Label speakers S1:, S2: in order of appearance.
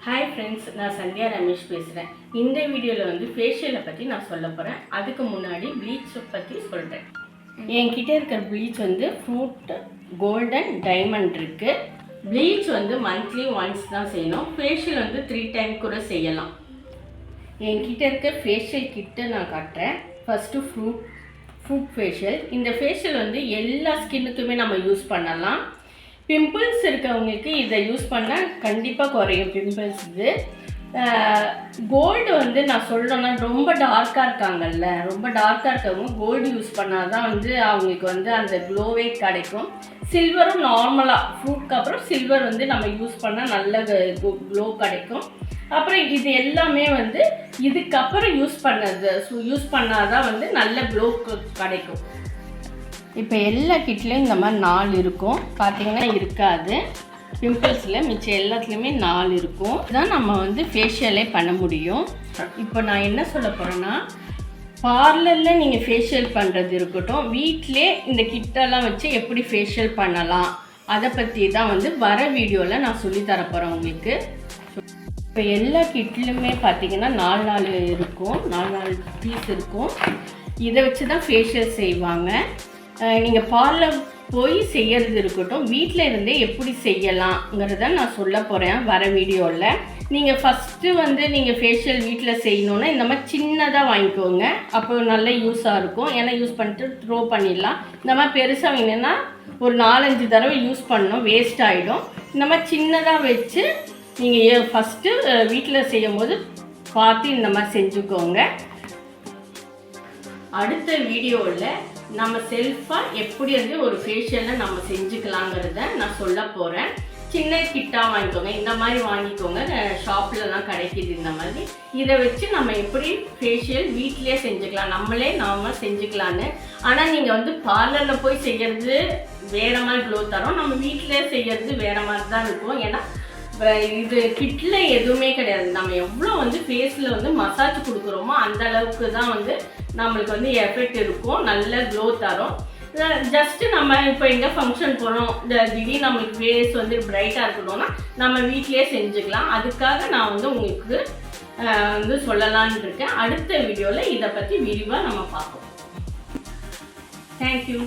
S1: Hi friends, நான் சந்தியா ரமேஷ் பேசுகிறேன். இந்த வீடியோவில் வந்து ஃபேஷியலை பற்றி நான் சொல்ல போகிறேன். அதுக்கு முன்னாடி ப்ளீச்சை பற்றி சொல்கிறேன். என்கிட்ட இருக்கிற ப்ளீச் வந்து ஃப்ரூட் கோல்டன் டைமண்ட் இருக்குது. ப்ளீச் வந்து மந்த்லி ஒன்ஸ் தான் செய்யணும். ஃபேஷியல் வந்து 3 டைம் கூட செய்யலாம். என்கிட்ட இருக்க ஃபேஷியல் கிட்ட நான் காட்டுறேன். First fruit facial. இந்த ஃபேஷியல் வந்து எல்லா ஸ்கின்னுக்குமே நம்ம யூஸ் பண்ணலாம். பிம்பிள்ஸ் இருக்கவங்களுக்கு இதை யூஸ் பண்ணால் கண்டிப்பாக குறையும் பிம்பிள்ஸ். இது கோல்டு வந்து நான் சொல்லணும்னா ரொம்ப டார்க்காக இருக்காங்கல்ல, ரொம்ப டார்க்காக இருக்கவங்க கோல்டு யூஸ் பண்ணால் தான் வந்து அவங்களுக்கு வந்து அந்த க்ளோவே கிடைக்கும். சில்வரும் நார்மலாக ஃப்ரூட்க்கு அப்புறம் சில்வர் வந்து நம்ம யூஸ் பண்ணால் நல்ல க்ளோ கிடைக்கும். அப்புறம் இது எல்லாமே வந்து இதுக்கப்புறம் யூஸ் பண்ணால் தான் வந்து நல்ல க்ளோ கிடைக்கும். இப்போ எல்லா கிட்லேயும் இந்த மாதிரி 4 இருக்கும். பார்த்திங்கன்னா இருக்காது பிம்பிள்ஸில், மிச்சம் எல்லாத்துலேயுமே 4 இருக்கும். இதுதான் நம்ம வந்து ஃபேஷியலே பண்ண முடியும். இப்போ நான் என்ன சொல்ல போகிறேன்னா, பார்லரில் நீங்கள் ஃபேஷியல் பண்ணுறது இருக்கட்டும், வீட்டிலே இந்த கிட்டெல்லாம் வச்சு எப்படி ஃபேஷியல் பண்ணலாம் அதை பற்றி தான் வந்து வர வீடியோவில் நான் சொல்லித்தர போகிறேன் உங்களுக்கு. இப்போ எல்லா கிட்லையுமே பார்த்திங்கன்னா 4 இருக்கும், 4 பீஸ் இருக்கும். இதை வச்சு தான் ஃபேஷியல் செய்வாங்க. நீங்கள் பார்லர் போய் செய்கிறது இருக்கட்டும், வீட்டில் இருந்தே எப்படி செய்யலாங்கிறத நான் சொல்ல போகிறேன் வர வீடியோவில். நீங்கள் ஃபஸ்ட்டு வந்து நீங்கள் ஃபேஷியல் வீட்டில் செய்யணுன்னா இந்த மாதிரி சின்னதாக வாங்கிக்கோங்க, அப்போ நல்ல யூஸாக இருக்கும். ஏன்னா யூஸ் பண்ணிட்டு த்ரோ பண்ணிடலாம். இந்த மாதிரி பெருசாக வாங்கினீங்கன்னா ஒரு 4-5 தடவை யூஸ் பண்ணணும், வேஸ்ட் ஆகிடும். இந்த மாதிரி சின்னதாக வச்சு நீங்கள் ஃபஸ்ட்டு வீட்டில் செய்யும் போது பார்த்து இந்த மாதிரி செஞ்சுக்கோங்க. அடுத்த வீடியோவில் நம்ம செல்ஃபாக எப்படி வந்து ஒரு ஃபேஷியலை நம்ம செஞ்சுக்கலாங்கிறத நான் சொல்ல போகிறேன். சின்ன கிட்டாக வாங்கிக்கோங்க, இந்த மாதிரி வாங்கிக்கோங்க, ஷாப்லலாம் கிடைக்கிது இந்த மாதிரி. இதை வச்சு நம்ம எப்படி ஃபேஷியல் வீட்டிலே செஞ்சுக்கலாம், நாம செஞ்சுக்கலான்னு. ஆனால் நீங்கள் வந்து பார்லரில் போய் செய்கிறது வேறு மாதிரி க்ளோ தரும், நம்ம வீட்டிலே செய்கிறது வேறு மாதிரி தான் இருக்கும். ஏன்னா இது கிட்டில் எதுவுமே கிடையாது. நம்ம எவ்வளோ வந்து ஃபேஸில் வந்து மசாஜ் கொடுக்குறோமோ அந்த அளவுக்கு தான் வந்து நம்மளுக்கு வந்து எஃபெக்ட் இருக்கும், நல்ல க்ளோ தரும். ஜஸ்ட்டு நம்ம இப்போ எங்கே ஃபங்க்ஷன் போகிறோம், திடீர்னு நம்மளுக்கு ஃபேஸ் வந்து பிரைட்டாக இருக்கணும்னா நம்ம வீட்டிலே செஞ்சுக்கலாம். அதுக்காக நான் வந்து உங்களுக்கு வந்து சொல்லலான்னு இருக்கேன். அடுத்த வீடியோவில் இதை பற்றி விரிவாக நம்ம பார்ப்போம். தேங்க்யூ.